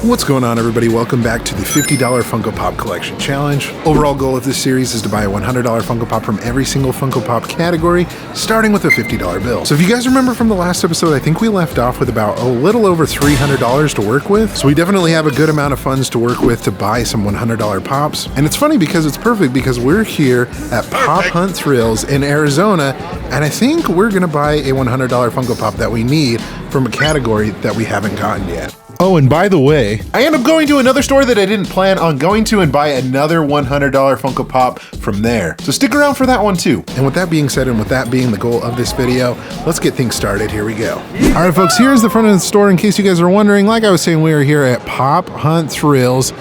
What's going on, everybody? Welcome back to the $50 Funko Pop Collection Challenge. Overall goal of this series is to buy a $100 Funko Pop from every single Funko Pop category, starting with a $50 bill. So if you guys remember from the last episode, I think we left off with about a little over $300 to work with. So we definitely have a good amount of funds to work with to buy some $100 Pops. And it's funny because it's perfect because we're here at Pop Hunt Thrills in Arizona, and I think we're gonna buy a $100 Funko Pop that we need from a category that we haven't gotten yet. Oh, and by the way, I end up going to another store that I didn't plan on going to and buy another $100 Funko Pop from there. So stick around for that one too. And with that being said, and with that being the goal of this video, let's get things started. Here we go. All right, folks, here's the front of the store. In case you guys are wondering, like I was saying, we are here at Pop Hunt Thrills.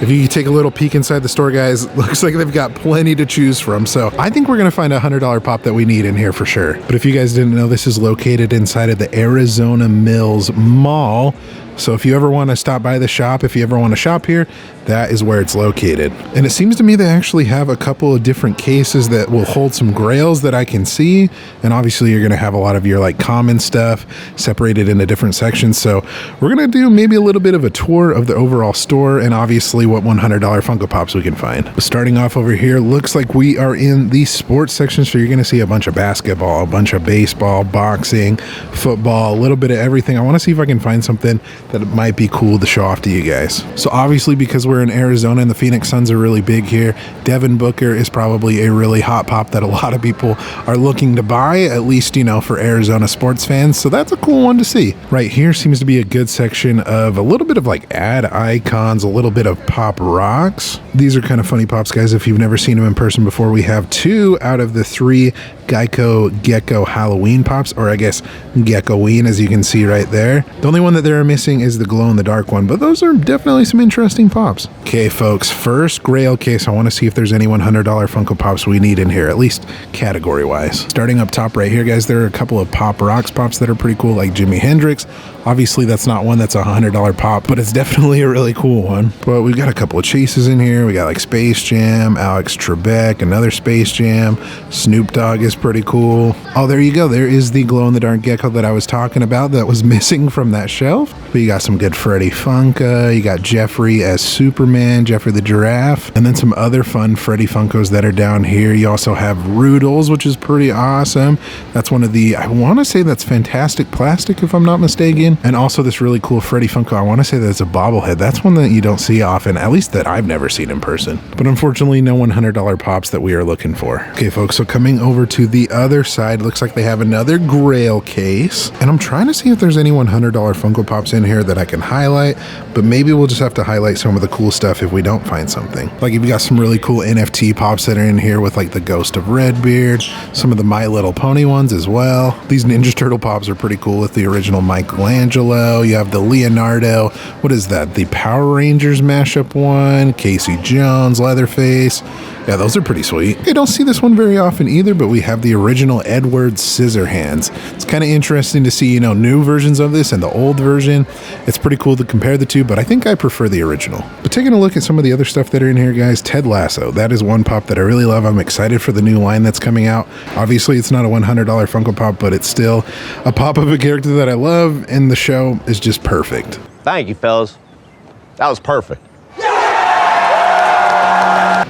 If you take a little peek inside the store, guys, looks like they've got plenty to choose from. So I think we're gonna find a $100 Pop that we need in here for sure. But if you guys didn't know, this is located inside of the Arizona Mills Mall. So if you ever want to stop by the shop, if you ever want to shop here, that is where it's located. And it seems to me they actually have a couple of different cases that will hold some grails that I can see. And obviously you're going to have a lot of your like common stuff separated into different sections. So we're going to do maybe a little bit of a tour of the overall store and obviously what $100 Funko Pops we can find. Starting off over here, looks like we are in the sports section. So you're going to see a bunch of basketball, a bunch of baseball, boxing, football, a little bit of everything. I want to see if I can find something that it might be cool to show off to you guys. So obviously because we're in Arizona and the Phoenix Suns are really big here, Devin Booker is probably a really hot pop that a lot of people are looking to buy, at least, you know, for Arizona sports fans. So that's a cool one to see. Right here seems to be a good section of a little bit of like ad icons, a little bit of pop rocks. These are kind of funny pops, guys. If you've never seen them in person before, we have 2 out of the 3 Geico Gecko Halloween Pops, or I guess Geckoween, as you can see right there. The only one that they're missing is the glow-in-the-dark one, but those are definitely some interesting pops. Okay, folks, first grail case. I want to see if there's any $100 Funko Pops we need in here, at least category-wise. Starting up top right here, guys, there are a couple of Pop Rocks Pops that are pretty cool, like Jimi Hendrix. Obviously, that's not one that's a $100 Pop, but it's definitely a really cool one. But we've got a couple of chases in here. We got like Space Jam, Alex Trebek, another Space Jam, Snoop Dogg is pretty cool. Oh, there you go. There is the glow-in-the-dark gecko that I was talking about that was missing from that shelf. But you got some good Freddy Funko. You got Jeffrey as Superman, Jeffrey the Giraffe, and then some other fun Freddy Funkos that are down here. You also have Roodles, which is pretty awesome. That's one of the, I want to say that's Fantastic Plastic, if I'm not mistaken. And also this really cool Freddy Funko. I want to say that's a bobblehead. That's one that you don't see often, at least that I've never seen in person. But unfortunately, no $100 Pops that we are looking for. Okay, folks, so coming over to the other side, looks like they have another grail case. And I'm trying to see if there's any $100 Funko Pops in here that I can highlight, but maybe we'll just have to highlight some of the cool stuff if we don't find something. Like if you got some really cool NFT Pops that are in here with like the Ghost of Redbeard, some of the My Little Pony ones as well. These Ninja Turtle Pops are pretty cool with the original Michelangelo. You have the Leonardo, what is that? The Power Rangers mashup one, Casey Jones, Leatherface. Yeah, those are pretty sweet. I don't see this one very often either, but we have the original Edward Scissorhands. It's kind of interesting to see, you know, new versions of this and the old version. It's pretty cool to compare the two, but I think I prefer the original. But taking a look at some of the other stuff that are in here, guys, Ted Lasso. That is one pop that I really love. I'm excited for the new line that's coming out. Obviously, it's not a $100 Funko Pop, but it's still a pop of a character that I love, and the show is just perfect. Thank you, fellas. That was perfect.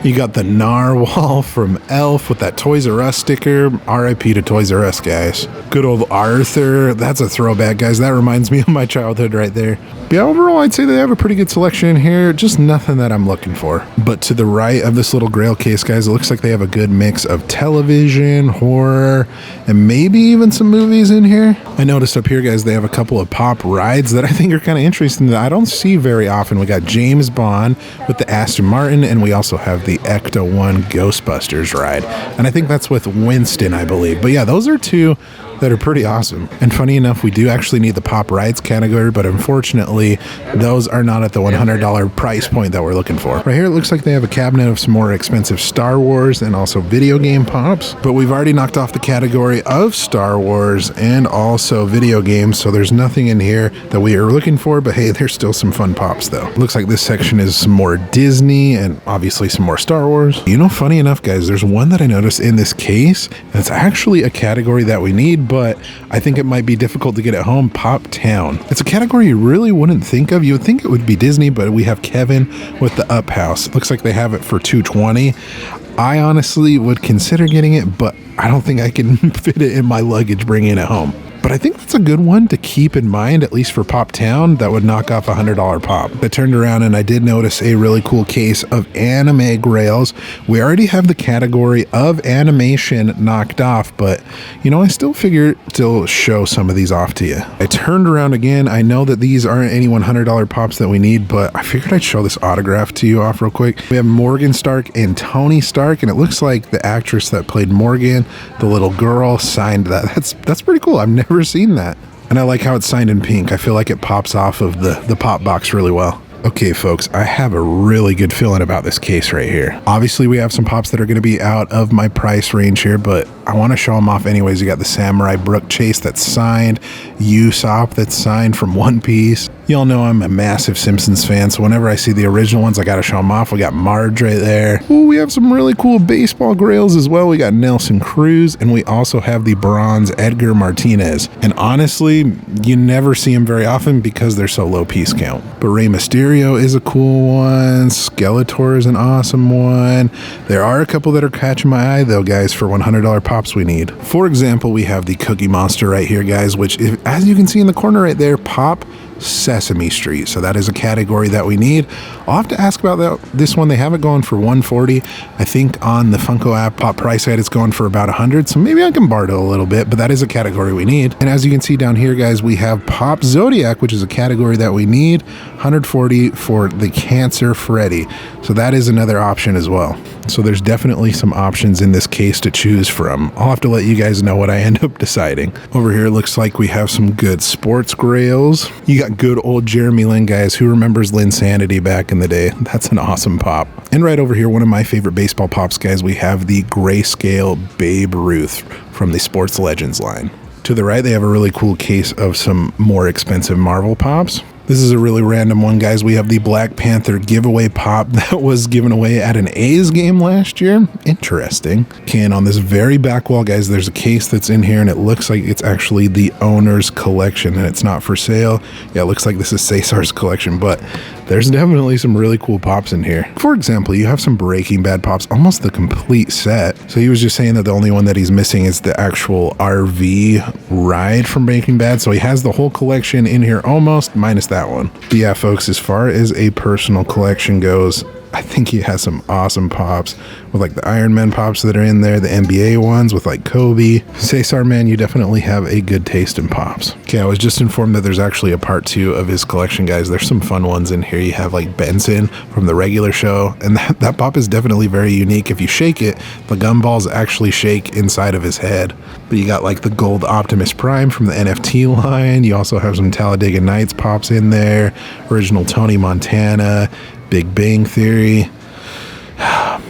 You got the Narwhal from Elf with that Toys R Us sticker. RIP to Toys R Us, guys. Good old Arthur. That's a throwback, guys. That reminds me of my childhood right there. Yeah, overall, I'd say they have a pretty good selection in here. Just nothing that I'm looking for. But to the right of this little grail case, guys, it looks like they have a good mix of television, horror, and maybe even some movies in here. I noticed up here, guys, they have a couple of pop rides that I think are kind of interesting that I don't see very often. We got James Bond with the Aston Martin, and we also have the Ecto 1 Ghostbusters ride. And I think that's with Winston, I believe. But yeah, those are 2 that are pretty awesome. And funny enough, we do actually need the Pop Rides category, but unfortunately, those are not at the $100 price point that we're looking for. Right here, it looks like they have a cabinet of some more expensive Star Wars and also video game pops, but we've already knocked off the category of Star Wars and also video games, so there's nothing in here that we are looking for, but hey, there's still some fun pops though. Looks like this section is some more Disney and obviously some more Star Wars. You know, funny enough, guys, there's one that I noticed in this case, and it's actually a category that we need, but I think it might be difficult to get at home. Pop Town. It's a category you really wouldn't think of. You would think it would be Disney, but we have Kevin with the Up House. It looks like they have it for $220. I honestly would consider getting it, but I don't think I can fit it in my luggage bringing it home. But I think that's a good one to keep in mind, at least for Pop Town. That would knock off a $100 pop. I turned around and I did notice a really cool case of anime grails. We already have the category of animation knocked off, but you know, I still figured to show some of these off to you. I turned around again. I know that these aren't any $100 pops that we need, but I figured I'd show this autograph to you off real quick. We have Morgan Stark and Tony Stark, and it looks like the actress that played Morgan, the little girl, signed that. That's pretty cool. I've never seen that. And I like how it's signed in pink. I feel like it pops off of the pop box really well. Okay, folks, I have a really good feeling about this case right here. Obviously, we have some pops that are going to be out of my price range here, but I want to show them off anyways. You got the Samurai Brook Chase that's signed, Usopp that's signed from One Piece. Y'all know I'm a massive Simpsons fan, so whenever I see the original ones, I got to show them off. We got Marge right there. Ooh, we have some really cool baseball grails as well. We got Nelson Cruz, and we also have the bronze Edgar Martinez. And honestly, you never see them very often because they're so low piece count. But Rey Mysterio is a cool one. Skeletor is an awesome one. There are a couple that are catching my eye though, guys, for $100 pops we need. For example, we have the Cookie Monster right here, guys, which, as you can see in the corner right there, pop Sesame Street. So that is a category that we need. I'll have to ask about this one. They have it going for $140. I think on the Funko app pop price site it's going for about $100, so maybe I can barter a little bit, but that is a category we need. And as you can see down here, guys, we have Pop Zodiac, which is a category that we need. $140 for the Cancer Freddy. So that is another option as well. So there's definitely some options in this case to choose from. I'll have to let you guys know what I end up deciding. Over here, it looks like we have some good sports grails. You got good old Jeremy Lin, guys. Who remembers Linsanity back in the day? That's an awesome pop. And right over here, one of my favorite baseball pops, guys, we have the Grayscale Babe Ruth from the Sports Legends line. To the right, they have a really cool case of some more expensive Marvel pops. This is a really random one, guys. We have the Black Panther giveaway pop that was given away at an A's game last year. Interesting. Okay, and on this very back wall, guys, there's a case that's in here, and it looks like it's actually the owner's collection, and it's not for sale. Yeah, it looks like this is Cesar's collection, but there's definitely some really cool pops in here. For example, you have some Breaking Bad pops, almost the complete set. So he was just saying that the only one that he's missing is the actual RV ride from Breaking Bad. So he has the whole collection in here almost, minus that one. But yeah, folks, as far as a personal collection goes, I think he has some awesome pops with like the Iron Man pops that are in there, the NBA ones with like Kobe. Cesar, man, you definitely have a good taste in pops. Okay, I was just informed that there's actually a part 2 of his collection, guys. There's some fun ones in here. You have like Benson from the regular show, and that pop is definitely very unique. If you shake it, the gumballs actually shake inside of his head. But you got like the gold Optimus Prime from the NFT line. You also have some Talladega Nights pops in there, original Tony Montana, Big Bang Theory.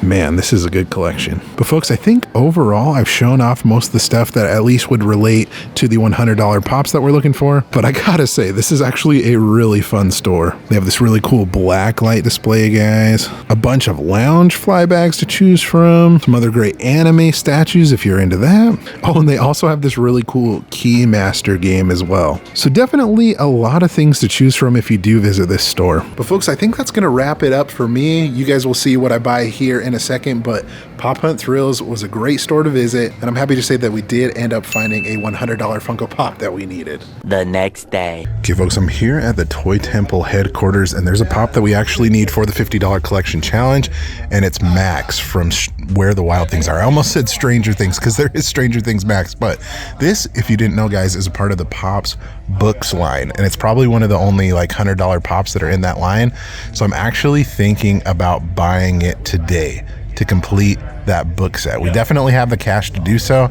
Man, this is a good collection. But folks, I think overall I've shown off most of the stuff that at least would relate to the $100 pops that we're looking for. But I gotta say, this is actually a really fun store. They have this really cool black light display, guys. A bunch of lounge fly bags to choose from. Some other great anime statues if you're into that. Oh, and they also have this really cool Keymaster game as well. So definitely a lot of things to choose from if you do visit this store. But folks, I think that's gonna wrap it up for me. You guys will see what I buy here in a second, but Pop Hunt Thrills was a great store to visit, and I'm happy to say that we did end up finding a $100 Funko Pop that we needed. The next day. Okay, folks, I'm here at the Toy Temple headquarters, and there's a pop that we actually need for the $50 collection challenge, and it's Max from Where the Wild Things Are. I almost said Stranger Things because there is Stranger Things Max, but this, if you didn't know, guys, is a part of the Pops books line, and it's probably one of the only like $100 pops that are in that line. So I'm actually thinking about buying it today to complete that book set. We definitely have the cash to do so.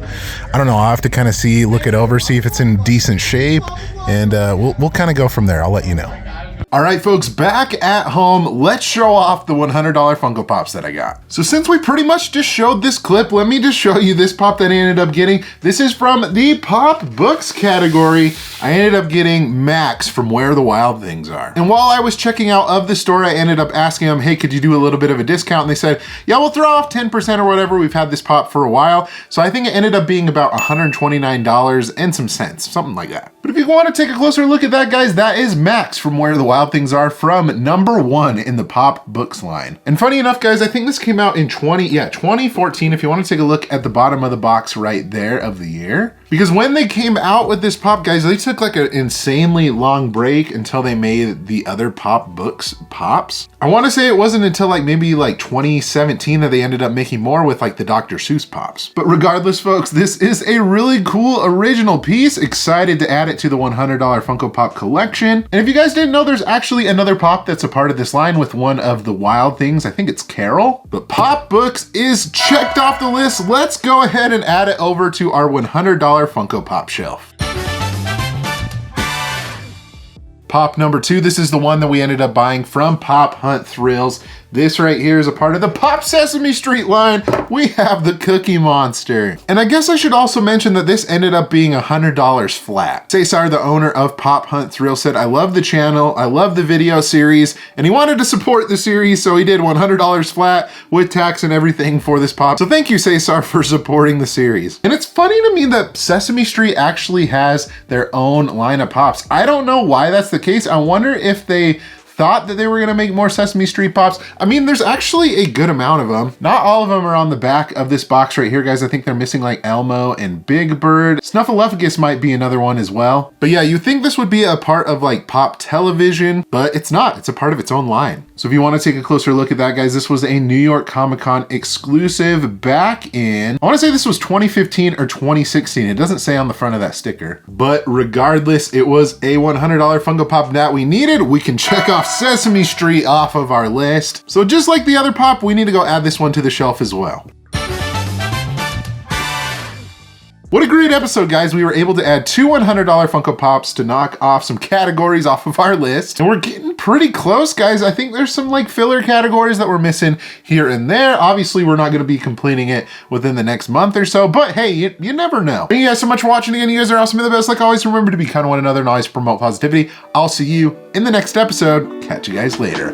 I don't know, I'll have to kind of look it over, see if it's in decent shape, and we'll kind of go from there. I'll let you know. All right, folks, back at home, let's show off the $100 Funko Pops that I got. So since we pretty much just showed this clip, let me just show you this pop that I ended up getting. This is from the Pop Books category. I ended up getting Max from Where the Wild Things Are. And while I was checking out of the store, I ended up asking them, hey, could you do a little bit of a discount? And they said, yeah, we'll throw off 10% or whatever. We've had this pop for a while. So I think it ended up being about $129 and some cents, something like that. But if you want to take a closer look at that, guys, that is Max from Where the Wild Things Are from #1 in the Pop Books line. And funny enough, guys, I think this came out in 2014. If you want to take a look at the bottom of the box right there of the year. Because when they came out with this pop, guys, they took like an insanely long break until they made the other Pop Books pops. I want to say it wasn't until like maybe like 2017 that they ended up making more with like the Dr. Seuss pops. But regardless, folks, this is a really cool original piece. Excited to add it to the $100 Funko Pop collection. And if you guys didn't know, there's actually another pop that's a part of this line with one of the Wild Things. I think it's Carol. But Pop Books is checked off the list. Let's go ahead and add it over to our $100 Funko Pop shelf. Pop number 2, this is the one that we ended up buying from Pop Hunt Thrills. This right here is a part of the Pop Sesame Street line. We have the Cookie Monster. And I guess I should also mention that this ended up being $100 flat. Cesar, the owner of Pop Hunt Thrills, said, I love the channel, I love the video series, and he wanted to support the series, so he did $100 flat with tax and everything for this pop. So thank you, Cesar, for supporting the series. And it's funny to me that Sesame Street actually has their own line of pops. I don't know why that's the case. I wonder if they thought that they were gonna make more Sesame Street pops. I mean, there's actually a good amount of them. Not all of them are on the back of this box right here, guys. I think they're missing like Elmo and Big Bird. Snuffleupagus might be another one as well. But yeah, you think this would be a part of like Pop Television, but it's not. It's a part of its own line. So if you want to take a closer look at that, guys, this was a New York Comic Con exclusive back in, I want to say this was 2015 or 2016. It doesn't say on the front of that sticker. But regardless, it was a $100 Funko Pop that we needed. We can check off Sesame Street off of our list. So just like the other pop, we need to go add this one to the shelf as well. What a great episode, guys. We were able to add 2 $100 Funko Pops to knock off some categories off of our list. And we're getting pretty close, guys. I think there's some like filler categories that we're missing here and there. Obviously, we're not going to be completing it within the next month or so, but hey, you never know. Thank you guys so much for watching again. You guys are awesome. You're the best. Like always, remember to be kind to one another and always promote positivity. I'll see you in the next episode. Catch you guys later.